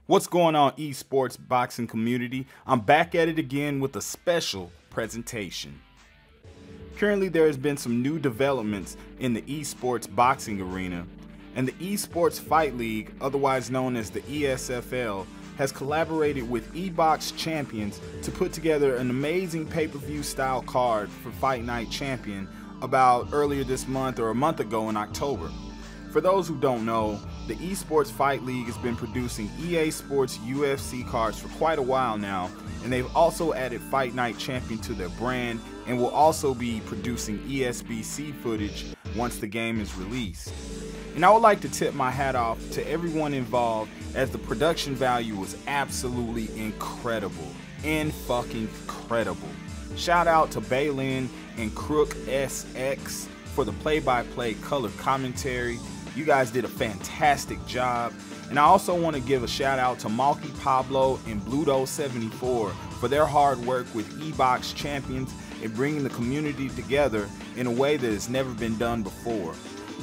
What's going on, esports boxing community? I'm back at it again with a special presentation. Currently, there has been some new developments in the esports boxing arena, and the Esports Fight League, otherwise known as the ESFL, has collaborated with eBox Champions to put together an amazing pay-per-view style card for Fight Night Champion about earlier this month or a month ago in October. For those who don't know, the Esports Fight League has been producing EA Sports UFC cards for quite a while now, and they've also added Fight Night Champion to their brand and will also be producing ESBC footage once the game is released. And I would like to tip my hat off to everyone involved, as the production value was absolutely incredible. Incredible. Shout out to Bayliun and CrookSX for the play-by-play color commentary. You guys did a fantastic job. And I also want to give a shout out to Malky Pablo and Bludo 74 for their hard work with eBox Champions and bringing the community together in a way that has never been done before.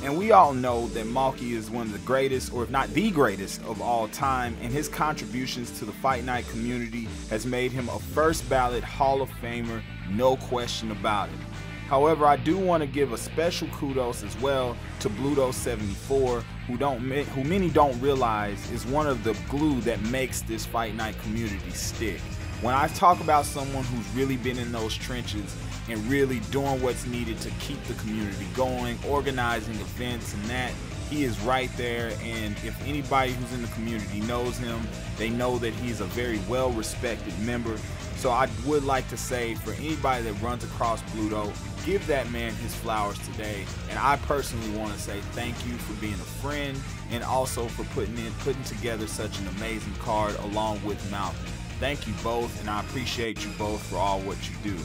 And we all know that Malky is one of the greatest, or if not the greatest, of all time, and his contributions to the Fight Night community has made him a first ballot Hall of Famer, no question about it. However, I do want to give a special kudos as well to Bludo 74, who many don't realize is one of the glue that makes this Fight Night community stick. When I talk about someone who's really been in those trenches and really doing what's needed to keep the community going, organizing events and that, he is right there. And if anybody who's in the community knows him, they know that he's a very well-respected member. So I would like to say, for anybody that runs across Bludo, give that man his flowers today. And I personally want to say thank you for being a friend, and also for putting together such an amazing card along with Malcolm. Thank you both, and I appreciate you both for all what you do.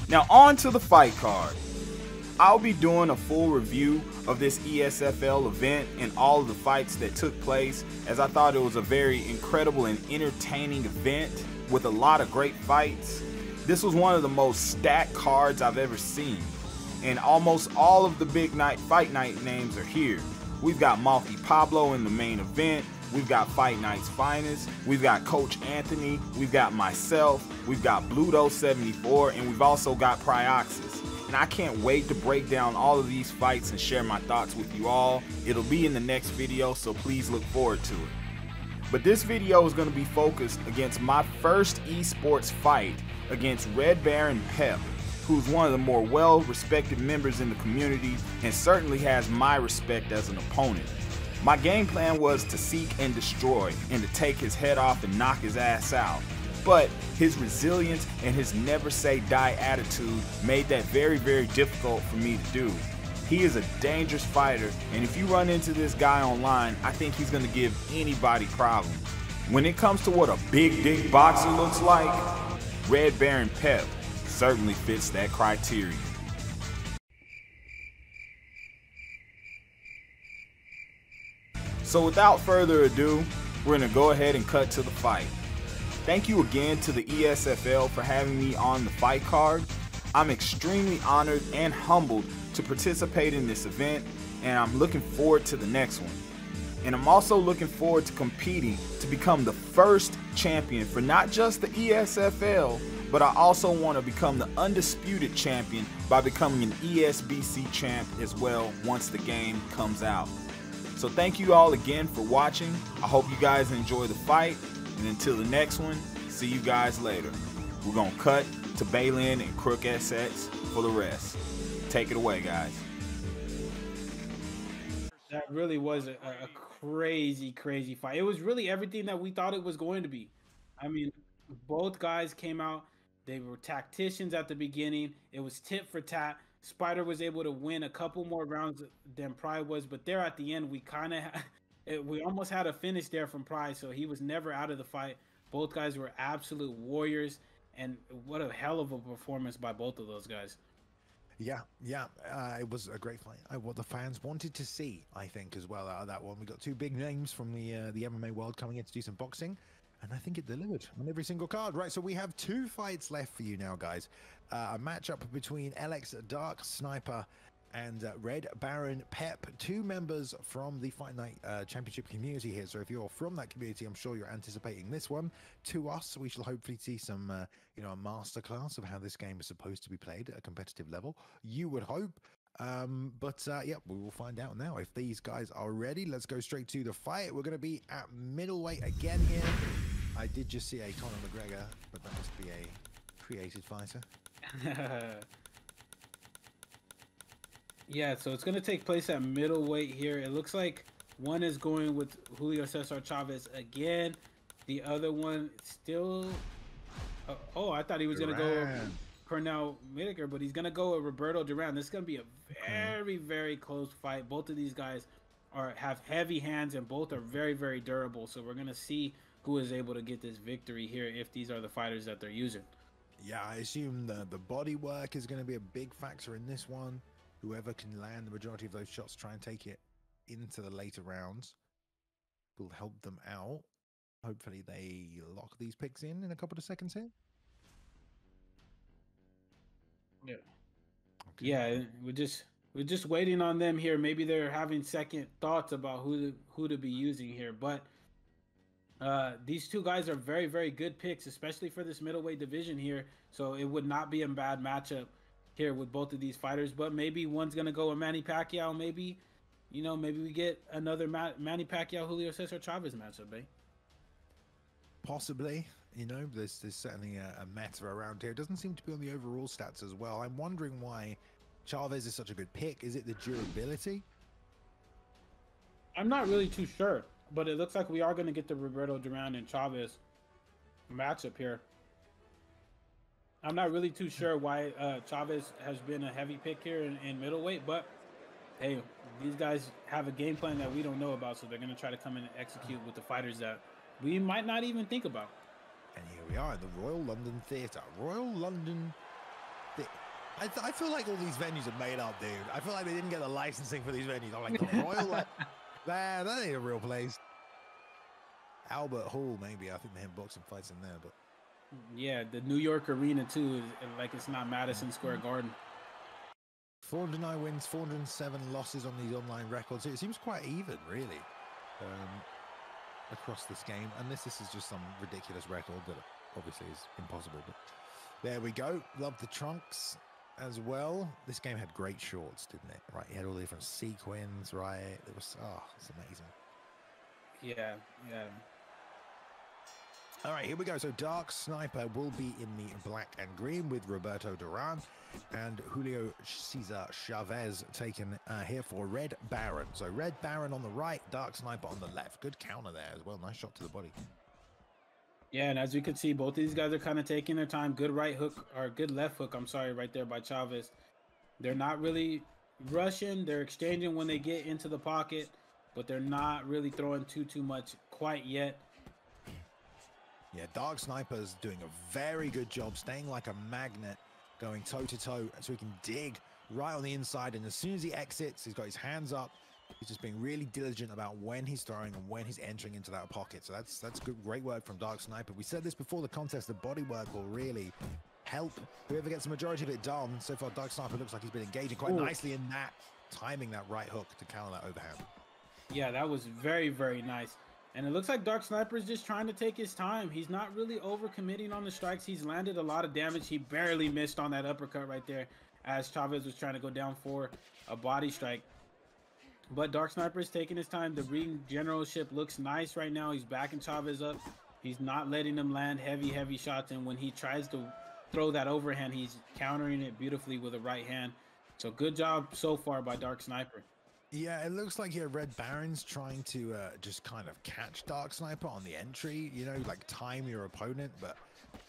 Now on to the fight card. I'll be doing a full review of this ESFL event and all of the fights that took place, as I thought it was a very incredible and entertaining event with a lot of great fights. This was one of the most stacked cards I've ever seen, and almost all of the big Fight Night names are here. We've got Malky Pablo in the main event, we've got Fight Night's finest, we've got Coach Anthony, we've got myself, we've got Bludo 74, and we've also got Prioxis. And I can't wait to break down all of these fights and share my thoughts with you all. It'll be in the next video, so please look forward to it. But this video is going to be focused against my first esports fight against Red Baron Pep, who's one of the more well-respected members in the community and certainly has my respect as an opponent. My game plan was to seek and destroy, and to take his head off and knock his ass out. But his resilience and his never say die attitude made that very, very difficult for me to do. He is a dangerous fighter, and if you run into this guy online, I think he's going to give anybody problems. When it comes to what a big dick boxer looks like, Red Baron Pep certainly fits that criteria. So without further ado, we're going to go ahead and cut to the fight. Thank you again to the ESFL for having me on the fight card. I'm extremely honored and humbled to participate in this event, and I'm looking forward to the next one. And I'm also looking forward to competing to become the first champion for not just the ESFL, but I also want to become the undisputed champion by becoming an ESBC champ as well once the game comes out. So thank you all again for watching. I hope you guys enjoy the fight, and until the next one, see you guys later. We're going to cut to Bayliun and CrookSX for the rest. Take it away, guys. That really was a crazy fight. It was really everything that we thought it was going to be. I mean, both guys came out. They were tacticians at the beginning. It was tit for tat. Spider was able to win a couple more rounds than Pride was, but there at the end, we almost had a finish there from Pride, so he was never out of the fight. Both guys were absolute warriors, and what a hell of a performance by both of those guys. Yeah, it was a great fight. What the fans wanted to see, I think, as well out of that one. We got two big names from the MMA world coming in to do some boxing, and I think it delivered on every single card. Right, so we have two fights left for you now, guys. A matchup between LX Dark Sniper and Red Baron Pep, 2 members from the Fight Night Championship community here. So if you're from that community, I'm sure you're anticipating this one. To us, we shall hopefully see some, you know, a masterclass of how this game is supposed to be played at a competitive level. You would hope. Yeah, we will find out now if these guys are ready. Let's go straight to the fight. We're going to be at middleweight again here. I did just see a Conor McGregor, but that must be a created fighter. Yeah, so it's going to take place at middleweight here. It looks like one is going with Julio Cesar Chavez again. The other one still... oh, I thought he was going to go Cornell Whitaker, but he's going to go with Roberto Duran. This is going to be a very, very close fight. Both of these guys have heavy hands, and both are very, very durable. So we're going to see who is able to get this victory here if these are the fighters that they're using. Yeah, I assume the body work is going to be a big factor in this one. Whoever can land the majority of those shots, try and take it into the later rounds, will help them out. Hopefully they lock these picks in a couple of seconds here. Yeah. Okay. Yeah, we're just waiting on them here. Maybe they're having second thoughts about who to be using here. But these two guys are very, very good picks, especially for this middleweight division here. So it would not be a bad matchup here with both of these fighters. But maybe one's gonna go with Manny Pacquiao. Maybe, you know, maybe we get another Manny Pacquiao Julio Cesar Chavez matchup, eh? Possibly. You know, there's certainly a meta around here. It doesn't seem to be on the overall stats as well. I'm wondering why Chavez is such a good pick. Is it the durability? I'm not really too sure, but it looks like we are going to get the Roberto Duran and Chavez matchup here. I'm not really too sure why Chavez has been a heavy pick here in middleweight, but hey, these guys have a game plan that we don't know about, so they're going to try to come in and execute with the fighters that we might not even think about. And here we are at the Royal London Theatre. Royal London... I feel like all these venues are made up, dude. I feel like they didn't get the licensing for these venues. I'm like, the Royal... Man, that ain't a real place. Albert Hall, maybe. I think they have boxing fights in there, but... Yeah, the New York Arena, too. Like, it's not Madison Square Garden. 409 wins, 407 losses on these online records. It seems quite even, really, across this game. Unless this is just some ridiculous record that obviously is impossible. But there we go. Love the trunks as well. This game had great shorts, didn't it? Right, you had all the different sequins, right? It was, oh, it's amazing. Yeah, yeah. All right, here we go. So Dark Sniper will be in the black and green with Roberto Duran, and Julio Cesar Chavez taken here for Red Baron. So Red Baron on the right, Dark Sniper on the left. Good counter there as well. Nice shot to the body. Yeah, and as you can see, both of these guys are kind of taking their time. Good right hook, or good left hook, I'm sorry, right there by Chavez. They're not really rushing. They're exchanging when they get into the pocket, but they're not really throwing too much quite yet. Yeah, Dark Sniper's doing a very good job staying like a magnet, going toe-to-toe so he can dig right on the inside. And as soon as he exits, he's got his hands up. He's just being really diligent about when he's throwing and when he's entering into that pocket. So that's good, great work from Dark Sniper. We said this before the contest, the body work will really help whoever gets the majority of it done. So far, Dark Sniper looks like he's been engaging quite nicely in that, timing that right hook to counter that overhand. Yeah, that was very, very nice. And it looks like Dark Sniper is just trying to take his time. He's not really overcommitting on the strikes. He's landed a lot of damage. He barely missed on that uppercut right there as Chavez was trying to go down for a body strike. But Dark Sniper is taking his time. The ring generalship looks nice right now. He's backing Chavez up. He's not letting him land heavy shots. And when he tries to throw that overhand, he's countering it beautifully with a right hand. So good job so far by Dark Sniper. Yeah, it looks like here Red Baron's trying to just kind of catch Dark Sniper on the entry, you know, like time your opponent. But,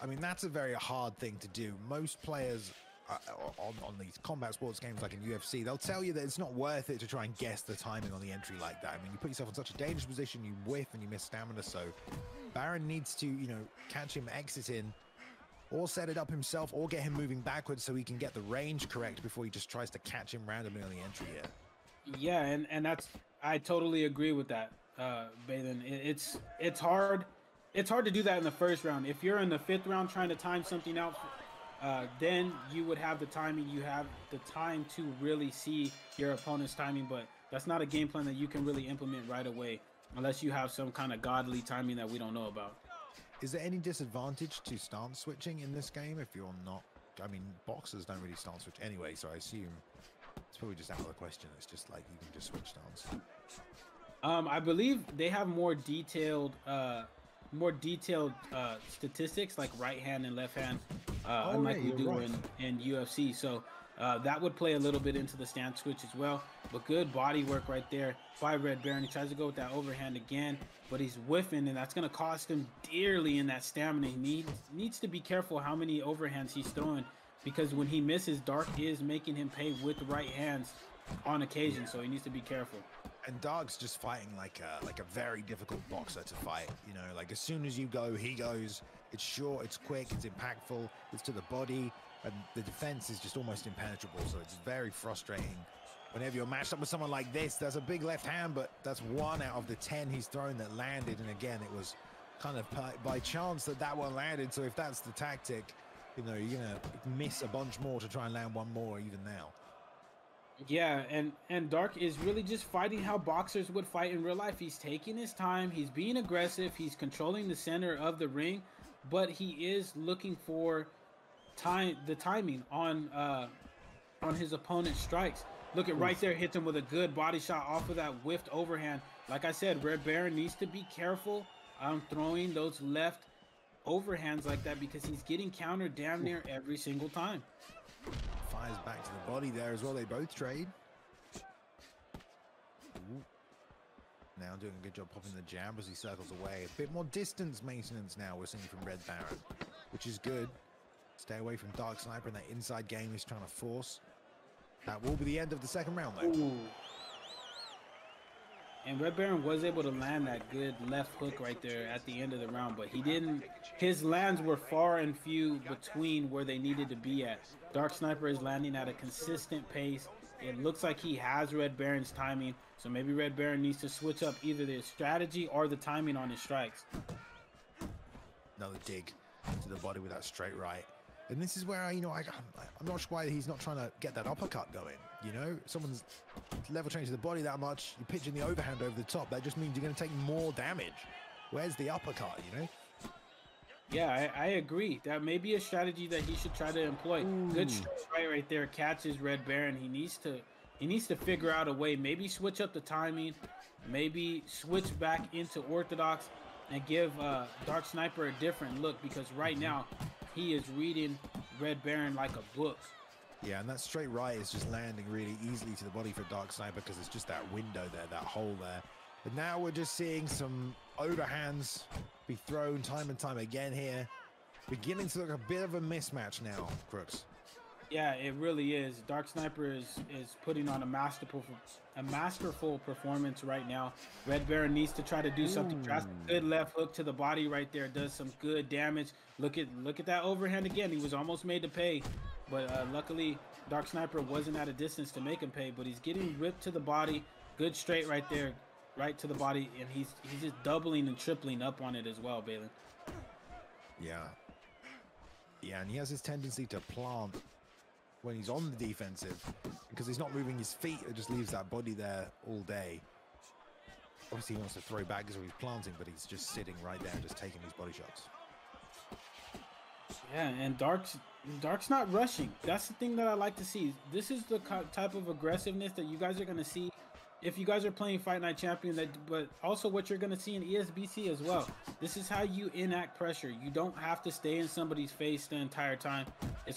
I mean, that's a very hard thing to do. Most players on these combat sports games like in UFC, they'll tell you that it's not worth it to try and guess the timing on the entry like that. I mean, you put yourself in such a dangerous position, you whiff and you miss stamina. So Baron needs to, you know, catch him exiting or set it up himself or get him moving backwards so he can get the range correct before he just tries to catch him randomly on the entry here. Yeah, and that's, I totally agree with that, Bayliun. It's hard to do that in the first round. If you're in the fifth round trying to time something out then you would have the timing. You have the time to really see your opponent's timing, but that's not a game plan that you can really implement right away unless you have some kind of godly timing that we don't know about. Is there any disadvantage to stance switching in this game if you're not? I mean, boxers don't really stance switch anyway, so I assume it's probably just out of the question. It's just like you can just switch stance. I believe they have more detailed statistics like right hand and left hand, unlike we do in UFC. So that would play a little bit into the stance switch as well. But good body work right there by Red Baron. He tries to go with that overhand again, but he's whiffing, and that's going to cost him dearly in that stamina. He needs to be careful how many overhands he's throwing, because when he misses, Dark is making him pay with the right hands on occasion, so he needs to be careful. And Dark's just fighting like a very difficult boxer to fight. You know, like as soon as you go, he goes. It's short, it's quick, it's impactful, it's to the body, and the defense is just almost impenetrable. So it's very frustrating whenever you're matched up with someone like this. That's a big left hand, but that's 1 out of the 10 he's thrown that landed. And again, it was kind of by chance that one landed. So if that's the tactic, you know, you're gonna miss a bunch more to try and land one more even now. Yeah, and Dark is really just fighting how boxers would fight in real life. He's taking his time, he's being aggressive, he's controlling the center of the ring, but he is looking for the timing on his opponent's strikes. Look at right there, hits him with a good body shot off of that whiffed overhand. Like I said, Red Baron needs to be careful on throwing those left overhands like that, because he's getting countered damn near every single time. Fires back to the body there as well. They both trade. Ooh. Now doing a good job popping the jab as he circles away. A bit more distance maintenance now we're seeing from Red Baron, which is good. Stay away from Dark Sniper, and that inside game he's trying to force. That will be the end of the second round though. Ooh. And Red Baron was able to land that good left hook right there at the end of the round, but he didn't. His lands were far and few between where they needed to be at. Dark Sniper is landing at a consistent pace. It looks like he has Red Baron's timing, so maybe Red Baron needs to switch up either the strategy or the timing on his strikes. Another dig to the body with that straight right. And this is where, I'm not sure why he's not trying to get that uppercut going. You know, someone's level change to the body that much, you're pitching the overhand over the top. That just means you're going to take more damage. Where's the uppercut, you know? Yeah, I agree. That may be a strategy that he should try to employ. Ooh. Good straight right there, catches Red Baron. He needs to figure out a way. Maybe switch up the timing. Maybe switch back into orthodox and give Dark Sniper a different look, because right now he is reading Red Baron like a book. Yeah, and that straight right is just landing really easily to the body for Dark Sniper, because it's just that window there, that hole there. But now we're just seeing some overhands be thrown time and time again here. Beginning to look a bit of a mismatch now, Crooks. Yeah, it really is. Dark Sniper is putting on a masterful performance right now. Red Baron needs to try to do something drastic. Good left hook to the body right there does some good damage. Look at that overhand again. He was almost made to pay, but luckily Dark Sniper wasn't at a distance to make him pay. But he's getting ripped to the body. Good straight right there, right to the body, and he's just doubling and tripling up on it as well, Bayliun. Yeah, and he has this tendency to plant when he's on the defensive, because he's not moving his feet. It just leaves that body there all day. Obviously he wants to throw back because he's planting, but he's just sitting right there and just taking these body shots. Yeah, and Dark's not rushing. That's the thing that I like to see. This is the type of aggressiveness that you guys are going to see if you guys are playing Fight Night Champion, but also what you're going to see in ESBC as well. This is how you enact pressure. You don't have to stay in somebody's face the entire time.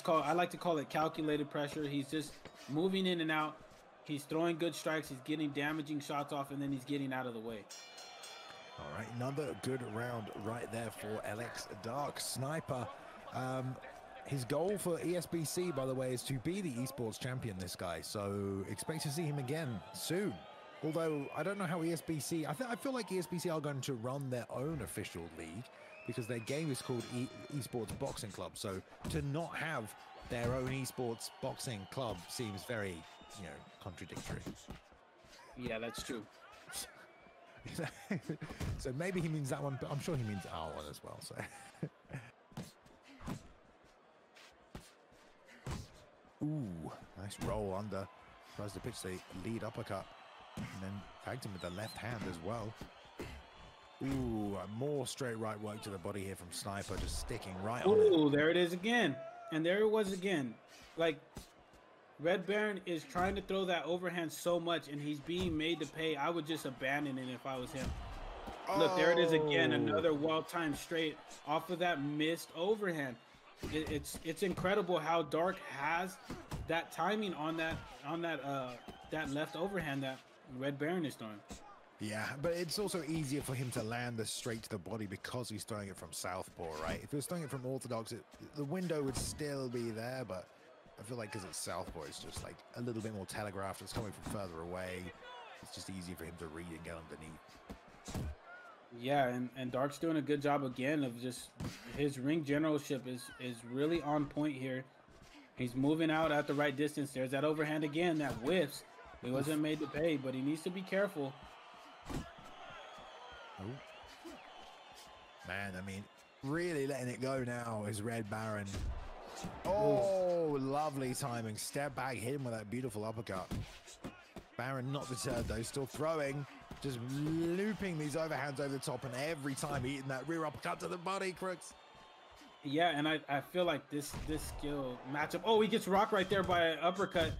I like to call it calculated pressure. He's just moving in and out. He's throwing good strikes. He's getting damaging shots off, and then he's getting out of the way. All right, another good round right there for LX Dark Sniper. His goal for ESBC, by the way, is to be the esports champion, this guy. So expect to see him again soon. Although I don't know how ESBC, I feel like ESBC are going to run their own official league, because their game is called Esports Boxing Club. So to not have their own esports boxing club seems very, contradictory. Yeah, that's true. So maybe he means that one, but I'm sure he means our one as well. So Ooh, nice roll under. Tries to pitch the lead uppercut. And then tagged him with the left hand as well. Ooh, more straight right work to the body here from Sniper, just sticking right on it. Ooh, there it is again. And there it was again. Like, Red Baron is trying to throw that overhand so much, and he's being made to pay. I would just abandon it if I was him. Look, there it is again. Another well-timed straight off of that missed overhand. It's incredible how Dark has that timing on that left overhand that Red Baron is throwing. Yeah, but it's also easier for him to land this straight to the body because he's throwing it from southpaw, right? If he was throwing it from orthodox, the window would still be there, but I feel like because it's southpaw, it's just like a little bit more telegraphed. It's coming from further away. It's just easier for him to read and get underneath. Yeah, and Dark's doing a good job again of just his ring generalship is really on point here. He's moving out at the right distance. There's that overhand again that whiffs. He wasn't made to pay, but he needs to be careful. Oh. Man, I mean, really letting it go now is Red Baron. Oh, lovely timing. Step back, hit him with that beautiful uppercut. Baron not deterred though, still throwing. Just looping these overhands over the top, and every time eating that rear uppercut to the body, Crooks. Yeah, and I feel like this skill matchup. Oh, he gets rocked right there by an uppercut.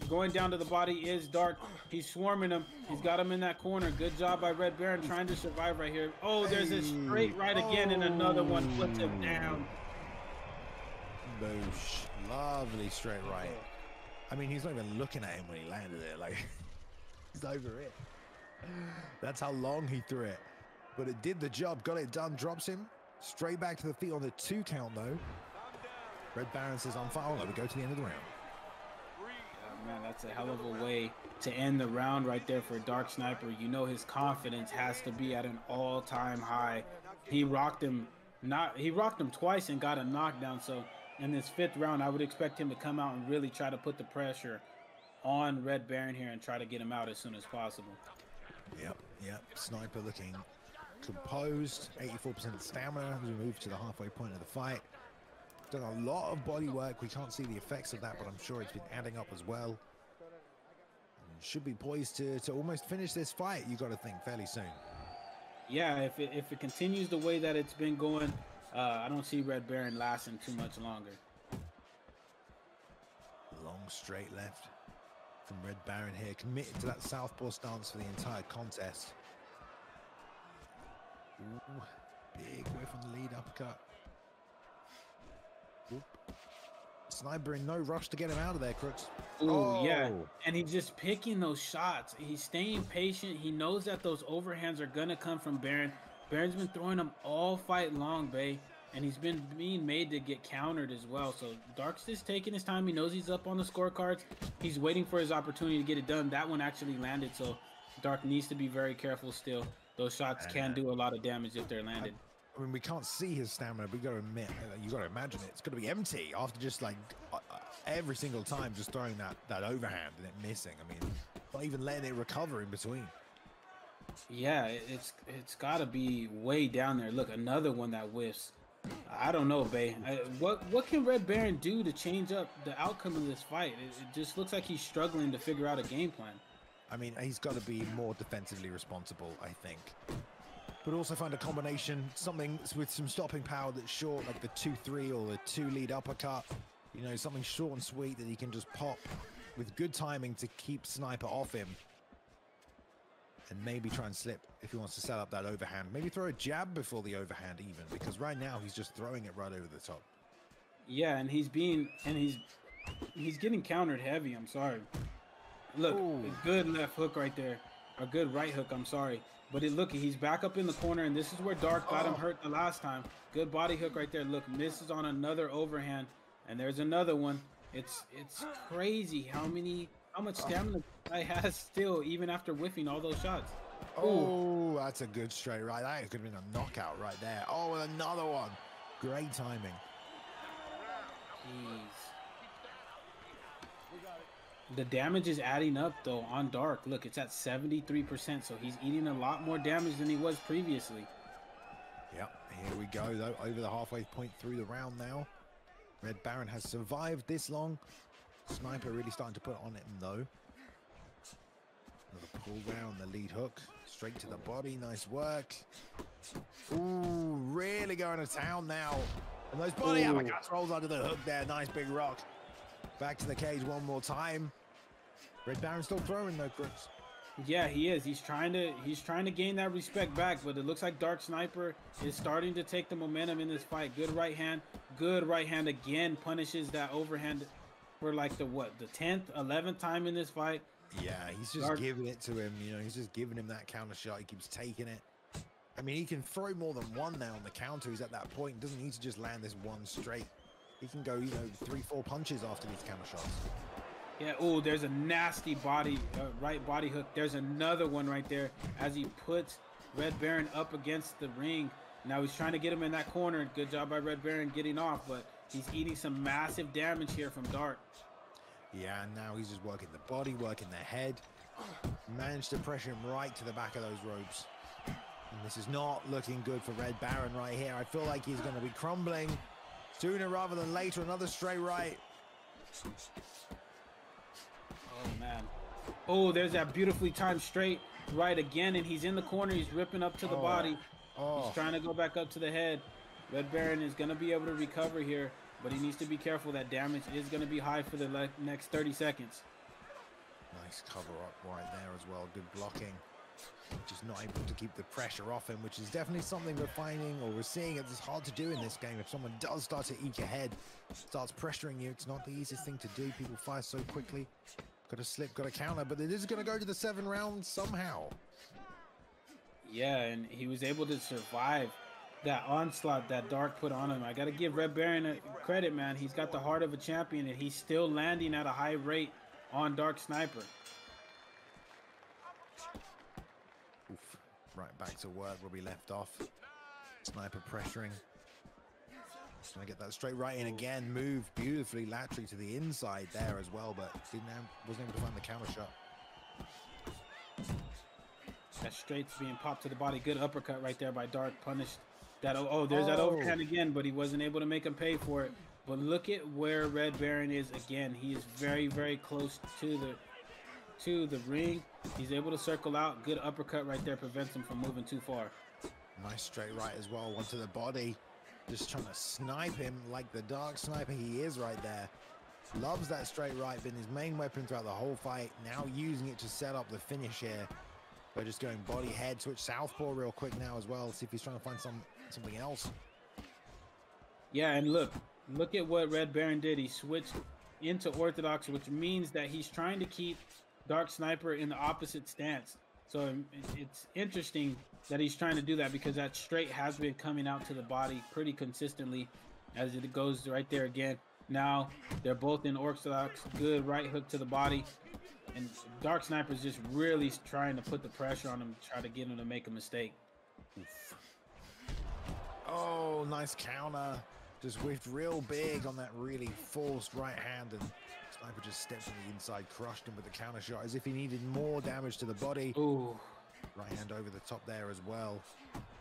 Going down to the body is Dark. He's swarming him. He's got him in that corner. Good job by Red Baron trying to survive right here. Oh, there's a straight right again, and another one puts him down. Boosh. Lovely straight right. I mean, he's not even looking at him when he landed it. Like, he's over it. That's how long he threw it. But it did the job. Got it done. Drops him. Straight back to the feet on the 2 count, though. Red Baron says on fire. We go to the end of the round. Oh, man, that's a hell of a way to end the round right there for Dark Sniper. You know his confidence has to be at an all-time high. He rocked him twice and got a knockdown. So in this 5th round, I would expect him to come out and really try to put the pressure on Red Baron here and try to get him out as soon as possible. Yep. Sniper looking composed, 84% stamina as we move to the halfway point of the fight. Done a lot of body work. We can't see the effects of that, but I'm sure it's been adding up as well. And should be poised to almost finish this fight, you got to think, fairly soon. Yeah, if it continues the way that it's been going, I don't see Red Baron lasting too much longer. Long straight left from Red Baron here, committed to that southpaw stance for the entire contest. Ooh, big whiff on the lead uppercut. Oop. Sniper in no rush to get him out of there, Crooks. Ooh, yeah, and he's just picking those shots. He's staying patient. He knows that those overhands are gonna come from Baron. Baron's been throwing them all fight long, Bay, and he's been being made to get countered as well. So Dark's just taking his time. He knows he's up on the scorecards. He's waiting for his opportunity to get it done. That one actually landed, so Dark needs to be very careful still. Those shots can do a lot of damage if they're landed. I mean, we can't see his stamina, but you got to admit, you got to imagine it's going to be empty after just like every single time just throwing that overhand and it missing. I mean, not even letting it recover in between. Yeah, it's got to be way down there. Look, another one that whiffs. I don't know, Bay. What can Red Baron do to change up the outcome of this fight? It just looks like he's struggling to figure out a game plan. I mean, he's got to be more defensively responsible, I think. But also find a combination, something with some stopping power that's short, like the 2-3 or the 2 lead uppercut. You know, something short and sweet that he can just pop with good timing to keep Sniper off him. And maybe try and slip if he wants to set up that overhand. Maybe throw a jab before the overhand even, because right now he's just throwing it right over the top. Yeah, and he's getting countered heavy. I'm sorry. Look, a good left hook right there. A good right hook, I'm sorry. But look, he's back up in the corner, and this is where Dark got him hurt the last time. Good body hook right there. Look, misses on another overhand, and there's another one. It's crazy how much stamina I has still, even after whiffing all those shots. Oh, that's a good straight right. That could have been a knockout right there. Oh, and another one. Great timing. Jeez. The damage is adding up, though, on Dark. Look, it's at 73%, so he's eating a lot more damage than he was previously. Yep, here we go, though, over the halfway point through the round now. Red Baron has survived this long. Sniper really starting to put it on him though. Another pull there on the lead hook. Straight to the body. Nice work. Ooh, really going to town now. And those body uppercuts rolls under the hook there. Nice big rock. Back to the cage one more time. Red Baron still throwing though, Crooks. Yeah, he is. He's trying to gain that respect back, but it looks like Dark Sniper is starting to take the momentum in this fight. Good right hand again, punishes that overhand for like the 10th, 11th time in this fight. Yeah, he's just giving it to him. You know, he's just giving him that counter shot. He keeps taking it. I mean, he can throw more than one now on the counter. He's at that point. He doesn't need to just land this one straight. He can go, you know, 3-4 punches after these counter shots. Yeah, oh, there's a nasty right body hook. There's another one right there as he puts Red Baron up against the ring. Now he's trying to get him in that corner. Good job by Red Baron getting off, but he's eating some massive damage here from Dark. Yeah, and now he's just working the body, working the head. Managed to pressure him right to the back of those ropes. And this is not looking good for Red Baron right here. I feel like he's going to be crumbling sooner rather than later. Another straight right. Oh, man. Oh, there's that beautifully timed straight right again, and he's in the corner. He's ripping up to the body. He's trying to go back up to the head. Red Baron is going to be able to recover here, but he needs to be careful. That damage is going to be high for the next 30 seconds. Nice cover up right there as well. Good blocking. Just not able to keep the pressure off him, which is definitely something we're finding, or we're seeing it's hard to do in this game. If someone does start to eke ahead, starts pressuring you, it's not the easiest thing to do. People fire so quickly. Got to slip, got to counter, but it is going to go to the 7 rounds somehow. Yeah, and he was able to survive that onslaught that Dark put on him. I got to give Red Baron credit, man. He's got the heart of a champion, and he's still landing at a high rate on Dark Sniper. Oof. Right back to work where we left off. Sniper pressuring. Just trying to get that straight right in again. Move beautifully laterally to the inside there as well, but wasn't able to find the counter shot. That straight's being popped to the body. Good uppercut right there by Dark. Punished that. Oh, there's that overhand again, but he wasn't able to make him pay for it. But look at where Red Baron is again. He is very, very close to the ring. He's able to circle out. Good uppercut right there prevents him from moving too far. Nice straight right as well. One to the body. Just trying to snipe him like the Dark Sniper he is right there. Loves that straight right. Been his main weapon throughout the whole fight. Now using it to set up the finish here. But just going body, head, switch southpaw real quick now as well. See if he's trying to find something else. Yeah, and look at what Red Baron did. He switched into orthodox, which means that he's trying to keep Dark Sniper in the opposite stance. So it's interesting that he's trying to do that, because that straight has been coming out to the body pretty consistently as it goes right there again. Now they're both in orthodox. Good right hook to the body. And Dark Sniper is just really trying to put the pressure on him to try to get him to make a mistake. Oof. Oh, nice counter. Just whiffed real big on that really forced right hand, and Sniper just stepped on the inside, crushed him with the counter shot as if he needed more damage to the body. Ooh. Right hand over the top there as well.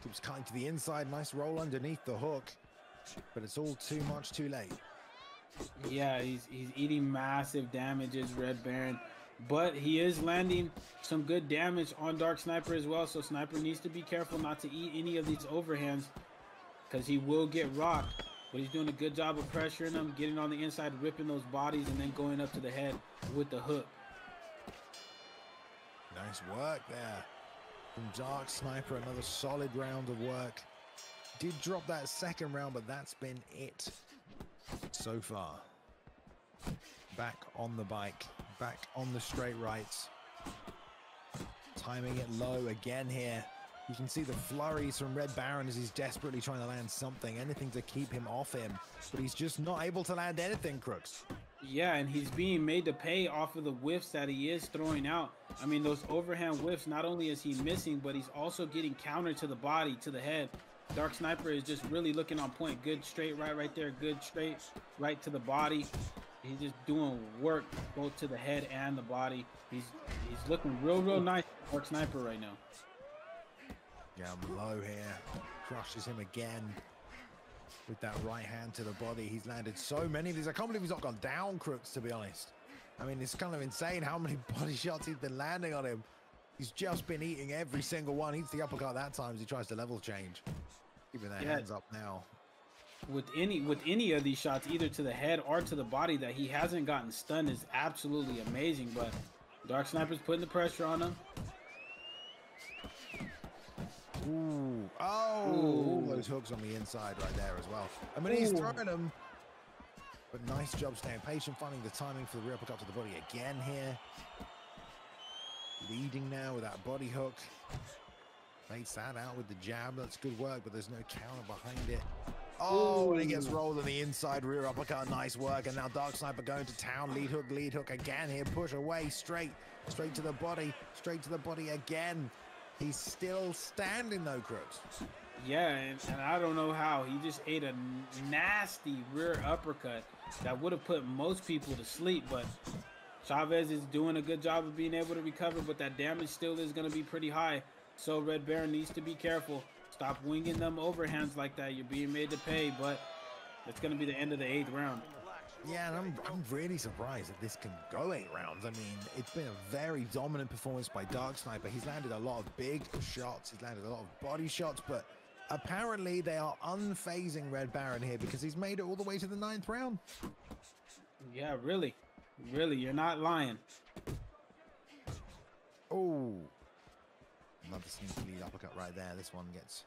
Keeps cutting to the inside. Nice roll underneath the hook, but it's all too much too late. Yeah, he's eating massive damages, Red Baron. But he is landing some good damage on Dark Sniper as well. So Sniper needs to be careful not to eat any of these overhands, because he will get rocked. But he's doing a good job of pressuring him, getting on the inside, ripping those bodies, and then going up to the head with the hook. Nice work there from Dark Sniper. Another solid round of work. Did drop that second round, but that's been it so far. Back on the bike. Back on the straight rights. Timing it low again here. You can see the flurries from Red Baron as he's desperately trying to land something, anything to keep him off him. But he's just not able to land anything, Crooks. Yeah, and he's being made to pay off of the whiffs that he is throwing out. I mean, those overhand whiffs, not only is he missing, but he's also getting countered to the body, to the head. Dark Sniper is just really looking on point. Good straight right there. Good straight right to the body. He's just doing work both to the head and the body. He's looking real nice, Dark Sniper right now. Yeah, I'm low here. Crushes him again with that right hand to the body. He's landed so many of these. I can't believe he's not gone down, Crooks, to be honest. I mean, it's kind of insane how many body shots he's been landing on him. He's just been eating every single one. Eats the uppercut that time as he tries to level change. Keeping their hands up now. With any of these shots, either to the head or to the body, that he hasn't gotten stunned is absolutely amazing. But Dark Sniper's putting the pressure on him. Ooh. Oh, all those hooks on the inside right there as well. I mean, he's throwing them. But nice job staying patient, finding the timing for the rear uppercut to the body again here. Leading now with that body hook. Baits that out with the jab. That's good work, but there's no counter behind it. Oh, and he gets rolled on the inside rear uppercut. Nice work. And now Dark Sniper going to town. Lead hook again here. Push away, straight to the body. Straight to the body again. He's still standing though, Crooks. Yeah, and I don't know how. He just ate a nasty rear uppercut that would have put most people to sleep, but Chavez is doing a good job of being able to recover, but that damage still is going to be pretty high. So Red Baron needs to be careful. Stop winging them overhands like that. You're being made to pay, but it's going to be the end of the 8th round. Yeah, and I'm really surprised that this can go 8 rounds. I mean, it's been a very dominant performance by Dark Sniper. He's landed a lot of big shots. He's landed a lot of body shots, but apparently they are unfazing Red Baron here because he's made it all the way to the 9th round. Yeah, really. Really, you're not lying. Oh. Another sneaky lead uppercut right there. This one gets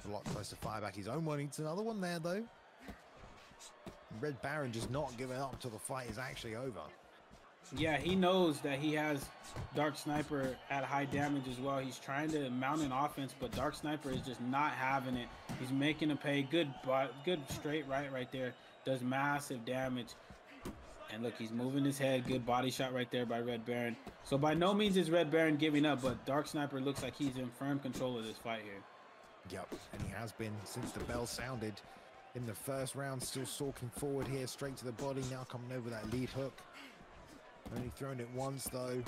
a lot close to fire back. His own one eats another one there, though. Red Baron just not giving up until the fight is actually over. Yeah, he knows that he has Dark Sniper at high damage as well. He's trying to mount an offense, but Dark Sniper is just not having it. He's making him pay. Good straight right there. Does massive damage. And look, he's moving his head. Good body shot right there by Red Baron. So by no means is Red Baron giving up, but Dark Sniper looks like he's in firm control of this fight here. Yep, and he has been since the bell sounded in the 1st round. Still stalking forward here, straight to the body. Now coming over that lead hook. Only thrown it once though.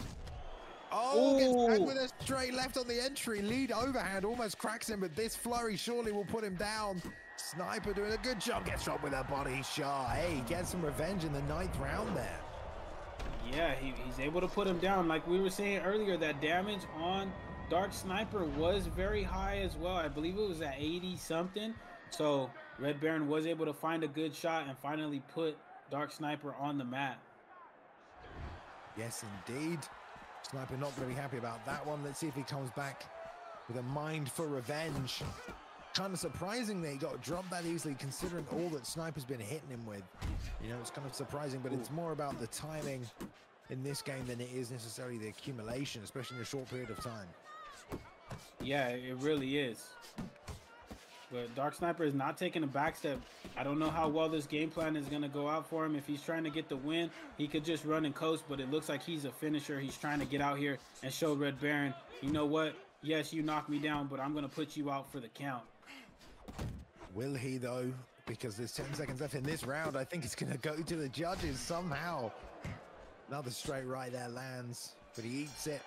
Oh, gets back with a straight left on the entry. Lead overhand almost cracks him, but this flurry surely will put him down. Sniper doing a good job. Gets shot with a body shot. Hey, he gets some revenge in the 9th round there. Yeah, he's able to put him down. Like we were saying earlier, that damage on Dark Sniper was very high as well. I believe it was at 80 something. So Red Baron was able to find a good shot and finally put Dark Sniper on the mat. Yes, indeed. Sniper not going to be happy about that one. Let's see if he comes back with a mind for revenge. Kind of surprising that he got dropped that easily, considering all that Sniper's been hitting him with. You know, it's kind of surprising, but it's more about the timing in this game than it is necessarily the accumulation, especially in a short period of time. Yeah, it really is. But Dark Sniper is not taking a back step. I don't know how well this game plan is going to go out for him. If he's trying to get the win, he could just run and coast, but it looks like he's a finisher. He's trying to get out here and show Red Baron, you know what? Yes, you knocked me down, but I'm going to put you out for the count. Will he, though? Because there's 10 seconds left in this round. I think it's going to go to the judges somehow. Another straight right there lands, but he eats it,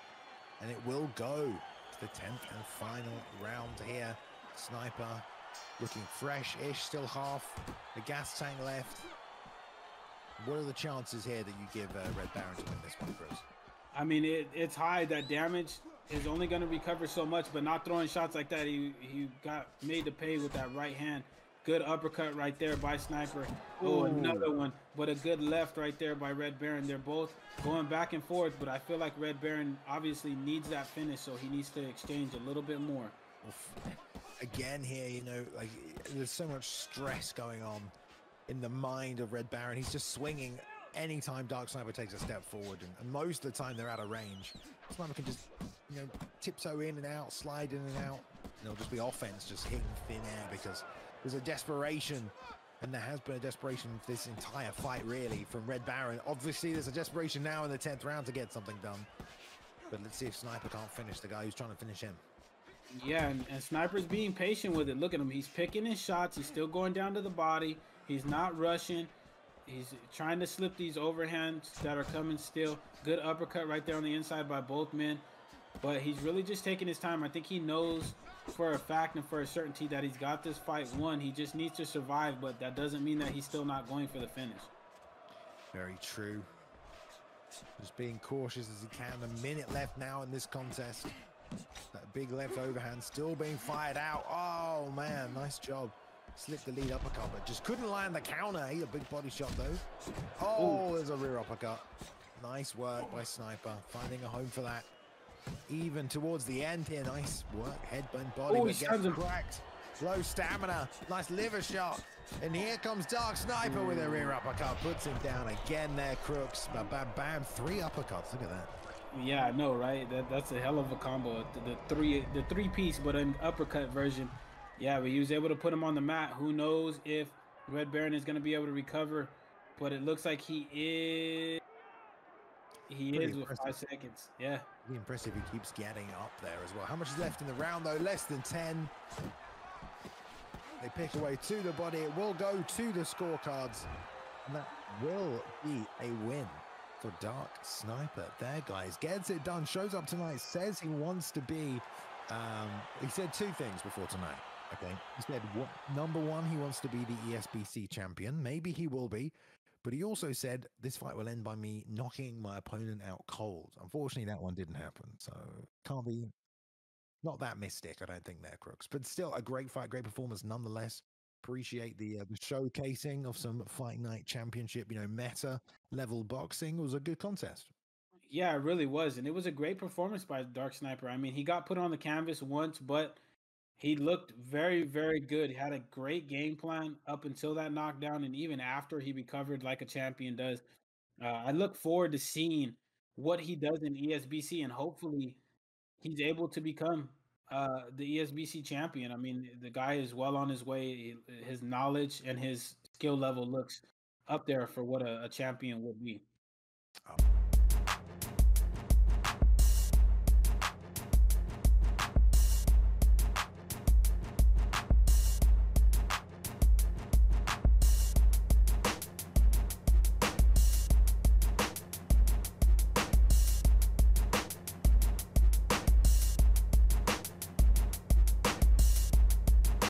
and it will go to the 10th and final round here. Sniper looking fresh-ish, still half the gas tank left. What are the chances here that you give Red Baron to win this one, Chris? I mean, it's high. That damage is only going to recover so much, but not throwing shots like that. He got made to pay with that right hand. Good uppercut right there by Sniper. Oh, another one, but a good left right there by Red Baron. They're both going back and forth, but I feel like Red Baron obviously needs that finish, so he needs to exchange a little bit more. Again here, you know, like there's so much stress going on in the mind of Red Baron. He's just swinging anytime Dark Sniper takes a step forward, and most of the time they're out of range. Sniper can just, you know, tiptoe in and out, slide in and out, and it'll just be offense, just hitting thin air, because there's a desperation, and there has been a desperation for this entire fight, really, from Red Baron. Obviously, there's a desperation now in the 10th round to get something done, but let's see if Sniper can't finish the guy who's trying to finish him. Yeah, and Sniper's being patient with it. Look at him. He's picking his shots. He's still going down to the body. He's not rushing. He's trying to slip these overhands that are coming still. Good uppercut right there on the inside by both men. But he's really just taking his time. I think he knows for a fact and for a certainty that he's got this fight won. He just needs to survive, but that doesn't mean that he's still not going for the finish. Very true. Just being cautious as he can. A minute left now in this contest. That big left overhand still being fired out. Oh, man, nice job. Slipped the lead uppercut, but just couldn't land the counter. A big body shot, though. Oh, there's a rear uppercut. Nice work by Sniper, finding a home for that. Even towards the end here, nice work. Headbutt body, but gets cracked. Low stamina, nice liver shot. And here comes Dark Sniper with a rear uppercut. Puts him down again there, Crooks. Bam, bam, bam. 3 uppercuts, look at that. Yeah, I know, right? That's a hell of a combo. The three piece, but an uppercut version. Yeah, but he was able to put him on the mat. Who knows if Red Baron is going to be able to recover? But it looks like he is. He is with 5 seconds. Yeah. Pretty impressive. He keeps getting up there as well. How much is left in the round, though? Less than 10. They pick away to the body. It will go to the scorecards. And that will be a win for Dark Sniper. There, guys. Gets it done. Shows up tonight. Says he wants to be... he said 2 things before tonight. Okay. He said, number 1, he wants to be the ESBC champion. Maybe he will be. But he also said, this fight will end by me knocking my opponent out cold. Unfortunately, that one didn't happen. So, can't be... Not that mystic, I don't think, there, Crooks. But still, a great fight, great performance nonetheless. Appreciate the showcasing of some Fight Night Championship, meta level boxing. It was a good contest. Yeah, it really was. And it was a great performance by Dark Sniper. I mean, he got put on the canvas once, but he looked very, very good. He had a great game plan up until that knockdown. And even after, he recovered like a champion does. I look forward to seeing what he does in ESBC, and hopefully he's able to become the ESBC champion. I mean, the guy is well on his way. His knowledge and his skill level looks up there for what a champion would be.